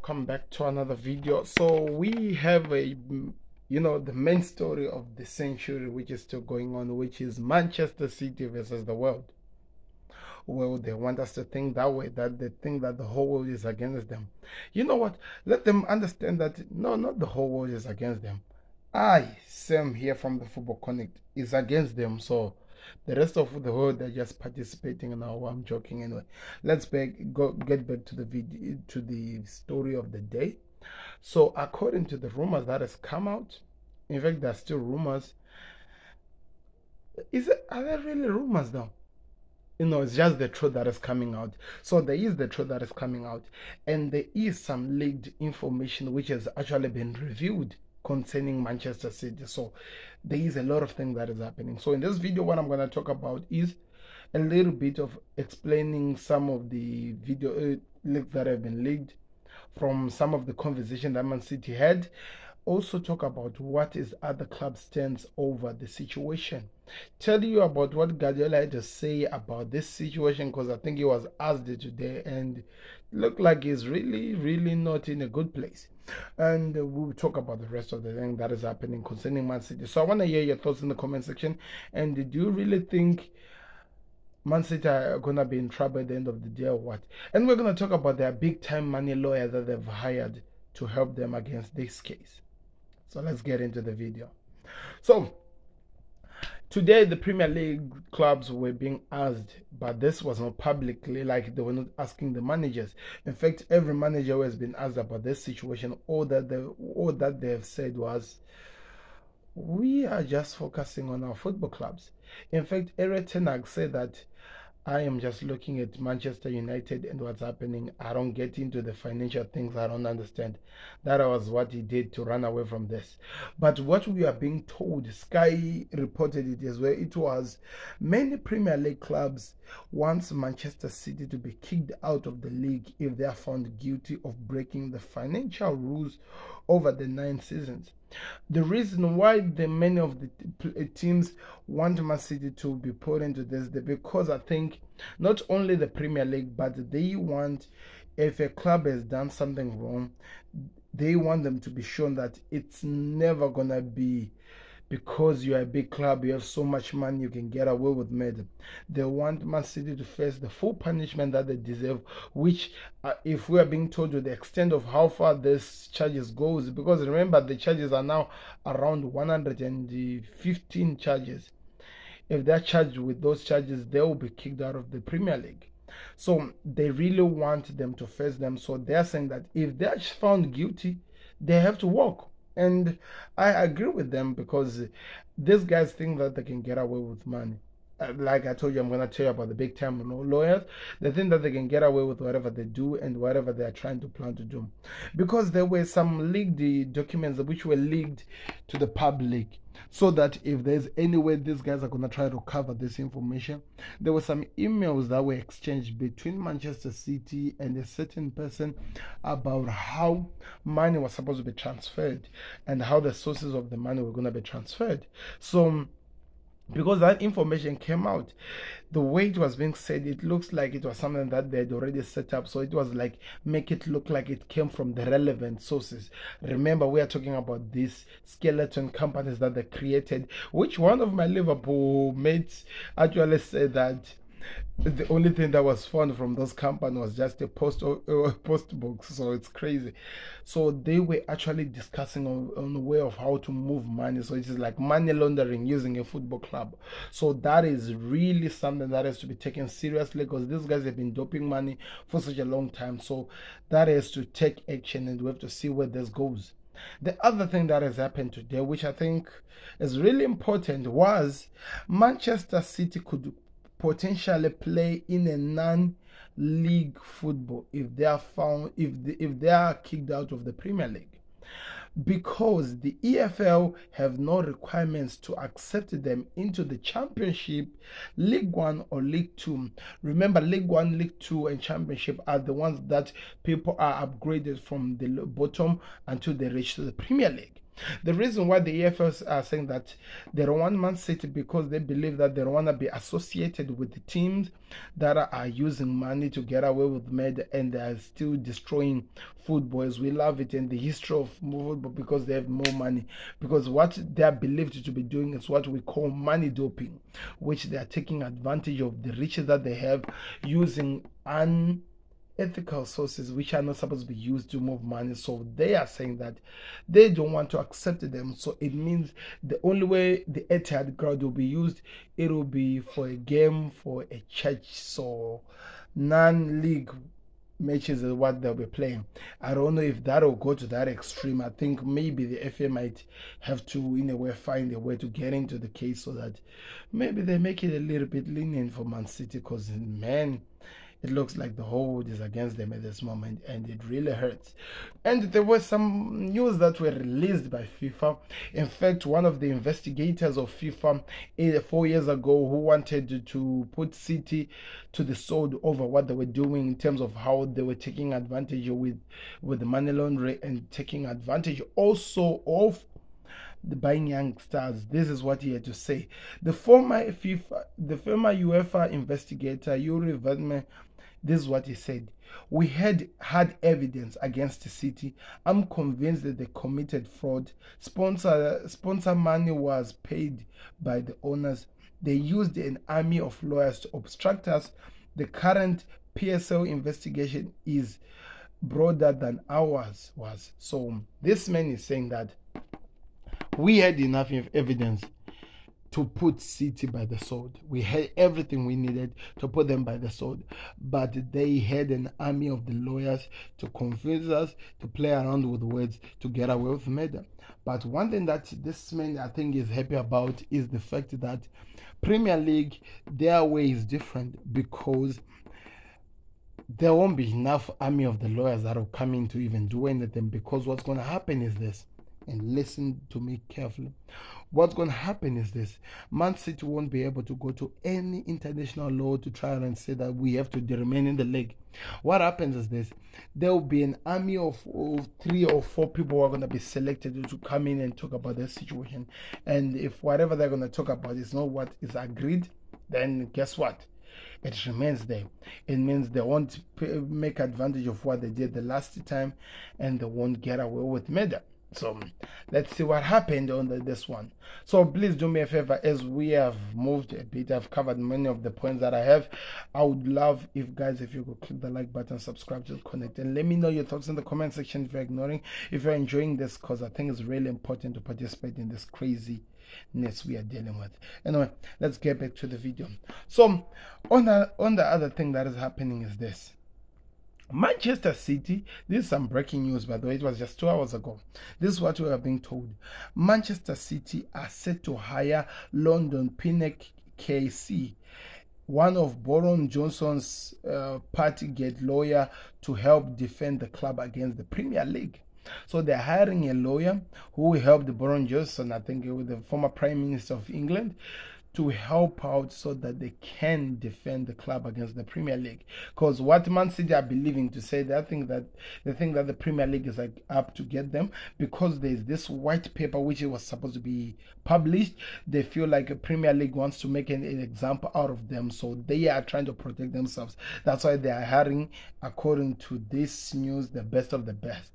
Welcome back to another video. So we have the main story of the century, which is still going on, which is Manchester City versus the world. Well, they want us to think that way, that they think that the whole world is against them. You know what? Let them understand that no, not the whole world is against them. Sam here from the Football Connect, is against them. So the rest of the world, they're just participating now. I'm joking anyway. Let's get back to the video, to the story of the day. So according to the rumors that has come out, in fact, there are still rumors. Are there really rumors now? It's just the truth that is coming out. So there is the truth that is coming out, and there is some leaked information which has actually been revealed concerning Manchester City. So there is a lot of things that is happening. So in this video, what I'm going to talk about is a little bit of explaining some of the video leaks that have been leaked from some of the conversation that Man City had. Also talk about what is other club stance over the situation. Tell you about what Guardiola had to say about this situation, because I think he was asked it today and looked like he's really not in a good place. And we'll talk about the rest of the thing that is happening concerning Man City. So I want to hear your thoughts in the comment section. And do you really think Man City are going to be in trouble at the end of the day or what? And we're going to talk about their big time money lawyer that they've hired to help them against this case. So let's get into the video. So today the Premier League clubs were being asked, but this was not publicly, like they were not asking the managers. In fact, every manager who has been asked about this situation, all that they have said was, we are just focusing on our football clubs. In fact, Erik ten Hag said that I am just looking at Manchester United and what's happening. I don't get into the financial things. I don't understand. That was what he did to run away from this. But what we are being told, Sky reported it as well, it was many Premier League clubs wants Manchester City to be kicked out of the league if they are found guilty of breaking the financial rules over the 9 seasons. The reason why many of the teams want Man City to be put into this, because I think not only the Premier League, but they want, if a club has done something wrong, they want them to be shown that it's never gonna be because you're a big club, you have so much money, you can get away with murder. They want Man City to face the full punishment that they deserve, which if we are being told to the extent of how far this charges goes, because remember the charges are now around 115 charges. If they're charged with those charges, they will be kicked out of the Premier League. So they really want them to face them. So they're saying that if they're found guilty, they have to walk. And I agree with them, because these guys think that they can get away with money. Like I told you, I'm going to tell you about the big time lawyers. They think that they can get away with whatever they do and whatever they are trying to plan to do. Because there were some leaked documents which were leaked to the public, so that if there's any way these guys are going to try to cover this information. There were some emails that were exchanged between Manchester City and a certain person about how money was supposed to be transferred and how the sources of the money were going to be transferred. So because that information came out, the way it was being said, it looks like it was something that they had already set up. So it was like, make it look like it came from the relevant sources. Remember, we are talking about these skeleton companies that they created, which one of my Liverpool mates actually said that the only thing that was found from those companies was just a post box. So it's crazy. So they were actually discussing on the way of how to move money. So it is like money laundering using a football club. So that is really something that has to be taken seriously, because these guys have been doping money for such a long time. So that has to take action, and we have to see where this goes. The other thing that has happened today, which I think is really important, was Manchester City could potentially play in a non-league football if they are found, if they are kicked out of the Premier League, because the EFL have no requirements to accept them into the Championship, League 1 or League 2. Remember, League 1, League 2 and Championship are the ones that people are upgraded from the bottom until they reach to the Premier League. The reason why the EFL are saying that they don't want Man City because they believe that they don't want to be associated with the teams that are using money to get away with murder, and they are still destroying football as we love it and the history of football, because they have more money. Because what they are believed to be doing is what we call money doping, which they are taking advantage of the riches that they have using ethical sources which are not supposed to be used to move money. So they are saying that they don't want to accept them. So it means the only way the Etihad ground will be used, it will be for a game, for a church. So non-league matches is what they'll be playing. I don't know if that will go to that extreme. I think maybe the FA might have to, in a way, find a way to get into the case so that maybe they make it a little bit lenient for Man City, because, man, it looks like the whole world is against them at this moment, and it really hurts. And there was some news that were released by FIFA. In fact, one of the investigators of FIFA 4 years ago, who wanted to put City to the sword over what they were doing in terms of how they were taking advantage with the money laundering and taking advantage also of the buying young stars. This is what he had to say. The former UEFA investigator Yuri Vedme, this is what he said. We had evidence against the City. I'm convinced that they committed fraud. Sponsor money was paid by the owners. They used an army of lawyers to obstruct us. The current PSL investigation is broader than ours was. So this man is saying that we had enough evidence to put City by the sword. We had everything we needed to put them by the sword. But they had an army of the lawyers to convince us to play around with words to get away with murder. But one thing that this man, I think, is happy about is the fact that Premier League, their way is different, because there won't be enough army of the lawyers that will come in to even do anything. Because what's going to happen is this, and listen to me carefully. What's going to happen is this: Man City won't be able to go to any international law to try and say that we have to remain in the league. What happens is this: there will be an army of 3 or 4 people who are going to be selected to come in and talk about this situation. And if whatever they're going to talk about is not what is agreed, then guess what? It remains there. It means they won't make advantage of what they did the last time, and they won't get away with murder. So let's see what happened on this one. So please do me a favor, as we have moved a bit, I've covered many of the points that I have. I would love if you could click the like button, subscribe to Connect, and let me know your thoughts in the comment section if you're enjoying this, because I think it's really important to participate in this craziness we are dealing with. Anyway, let's get back to the video. So on the other thing that is happening is this: Manchester City, this is some breaking news, by the way, it was just 2 hours ago. This is what we are being told. Manchester City are set to hire London Pinnacle KC, one of Boris Johnson's Partygate lawyer, to help defend the club against the Premier League. So they're hiring a lawyer who helped Boris Johnson, I think, with the former Prime Minister of England, to help out so that they can defend the club against the Premier League. Because what Man City are believing to say, they think that the Premier League is like up to get them, because there's this white paper which was supposed to be published. They feel like a Premier League wants to make an example out of them, so they are trying to protect themselves. That's why they are hiring, according to this news, the best of the best.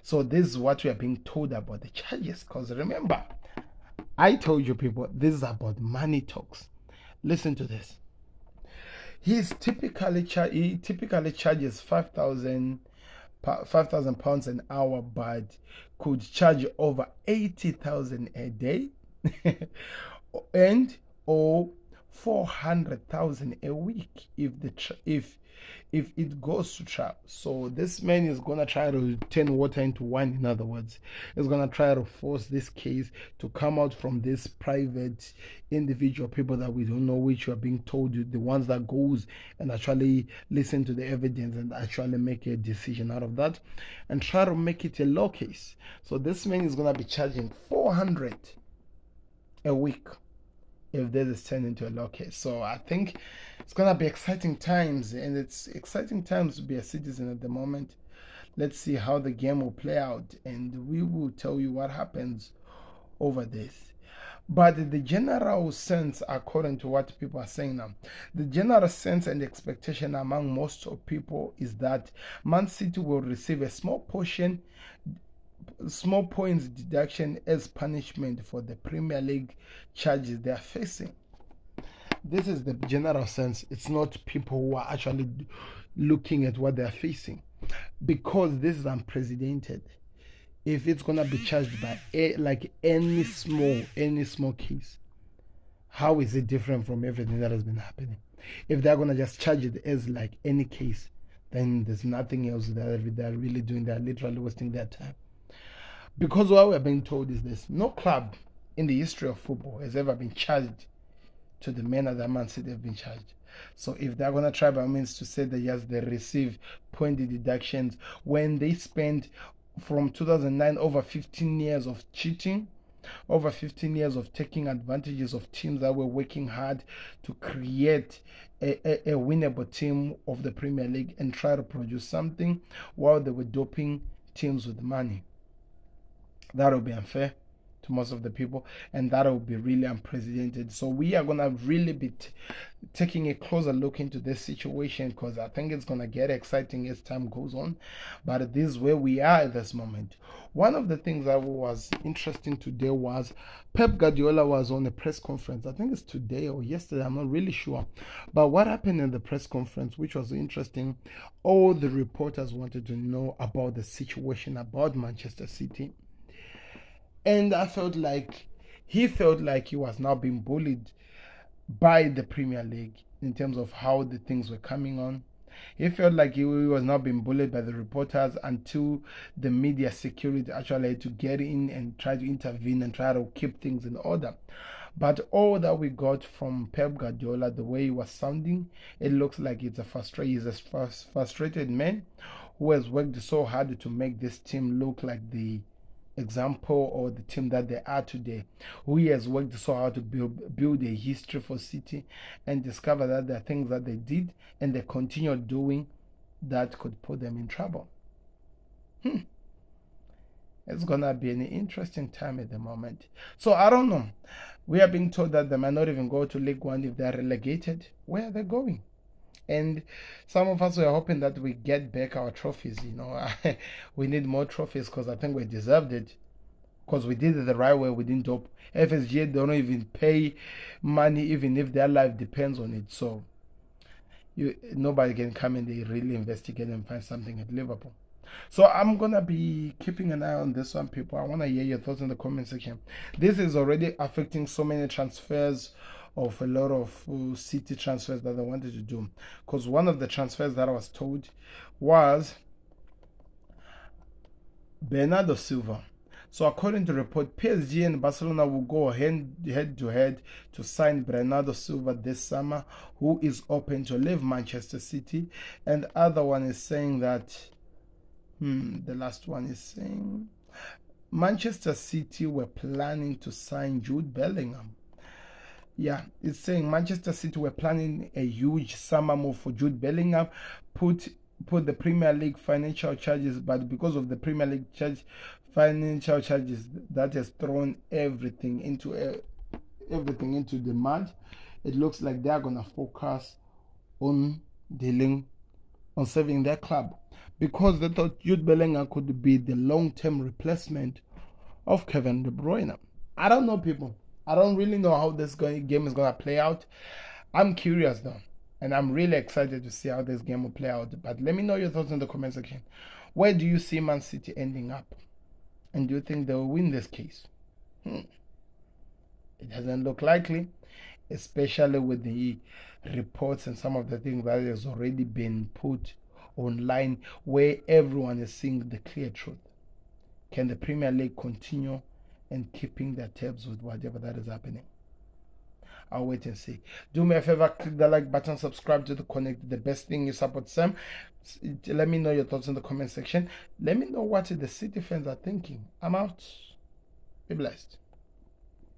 So this is what we are being told about the charges. Because remember, I told you people, this is about money talks. Listen to this. He typically charges £5,000 an hour, but could charge over 80,000 a day, and or 400,000 a week if it goes to trial. So this man is gonna try to turn water into wine. In other words, he's gonna try to force this case to come out from this private individual people that we don't know, which are being told, the ones that goes and actually listen to the evidence and actually make a decision out of that, and try to make it a law case. So this man is gonna be charging 400 a week if this is turned into a law case. So I think it's gonna be exciting times, and it's exciting times to be a citizen at the moment. Let's see how the game will play out, and we will tell you what happens over this. But the general sense, according to what people are saying now, the general sense and expectation among most of people is that Man City will receive a small points deduction as punishment for the Premier League charges they are facing. This is the general sense. It's not people who are actually looking at what they are facing, because this is unprecedented. If it's gonna be charged by like any small case, how is it different from everything that has been happening? If they're gonna just charge it as like any case, then there's nothing else that they're really doing. They're literally wasting their time. Because what we're being told is this: no club in the history of football has ever been charged to the manner that Man City have been charged. So if they're gonna try by means to say that yes, they receive point deductions when they spend from 2009 over 15 years of cheating, over 15 years of taking advantages of teams that were working hard to create a winnable team of the Premier League and try to produce something while they were doping teams with money. That would be unfair to most of the people, and that will be really unprecedented. So we are gonna really be taking a closer look into this situation, because I think it's gonna get exciting as time goes on. But this is where we are at this moment. One of the things that was interesting today was Pep Guardiola was on a press conference. I think it's today or yesterday, I'm not really sure. But what happened in the press conference, which was interesting, all the reporters wanted to know about the situation about Manchester City. And I felt like he was now being bullied by the Premier League in terms of how the things were coming on. He felt like he was not being bullied by the reporters until the media security actually had to get in and try to intervene and try to keep things in order. But all that we got from Pep Guardiola, the way he was sounding, it looks like he's a frustrated man who has worked so hard to make this team look like the example or the team that they are today, who has worked so hard to build a history for City and discover that there are things that they did and they continue doing that could put them in trouble. It's gonna be an interesting time at the moment. So I don't know. We are being told that they might not even go to League One if they are relegated. Where are they going? And some of us were hoping that we get back our trophies. We need more trophies because I think we deserved it, because we did it the right way. We didn't dope. FSG don't even pay money even if their life depends on it. So nobody can come and they really investigate and find something at Liverpool. So I'm gonna be keeping an eye on this one, people. I want to hear your thoughts in the comment section. This is already affecting so many transfers of a lot of City transfers that they wanted to do, because one of the transfers that I was told was Bernardo Silva. So according to the report, PSG and Barcelona will go head to head to sign Bernardo Silva this summer, who is open to leave Manchester City. And the other one is saying that the last one is saying Manchester City were planning to sign Jude Bellingham. Yeah, it's saying Manchester City were planning a huge summer move for Jude Bellingham, put the Premier League financial charges, but because of the Premier League financial charges, that has thrown everything into the mud. It looks like they are gonna focus on saving their club, because they thought Jude Bellingham could be the long-term replacement of Kevin De Bruyne. I don't know, people. I don't really know how this game is going to play out. I'm curious though, and I'm really excited to see how this game will play out. But let me know your thoughts in the comment section. Where do you see Man City ending up? And do you think they will win this case? It doesn't look likely, especially with the reports and some of the things that has already been put online where everyone is seeing the clear truth. Can the Premier League continue and keeping their tabs with whatever that is happening? I'll wait and see. Do me a favor, click the like button, subscribe to the Connect. The best thing is support Sam. Let me know your thoughts in the comment section. Let me know what the City fans are thinking. I'm out. Be blessed.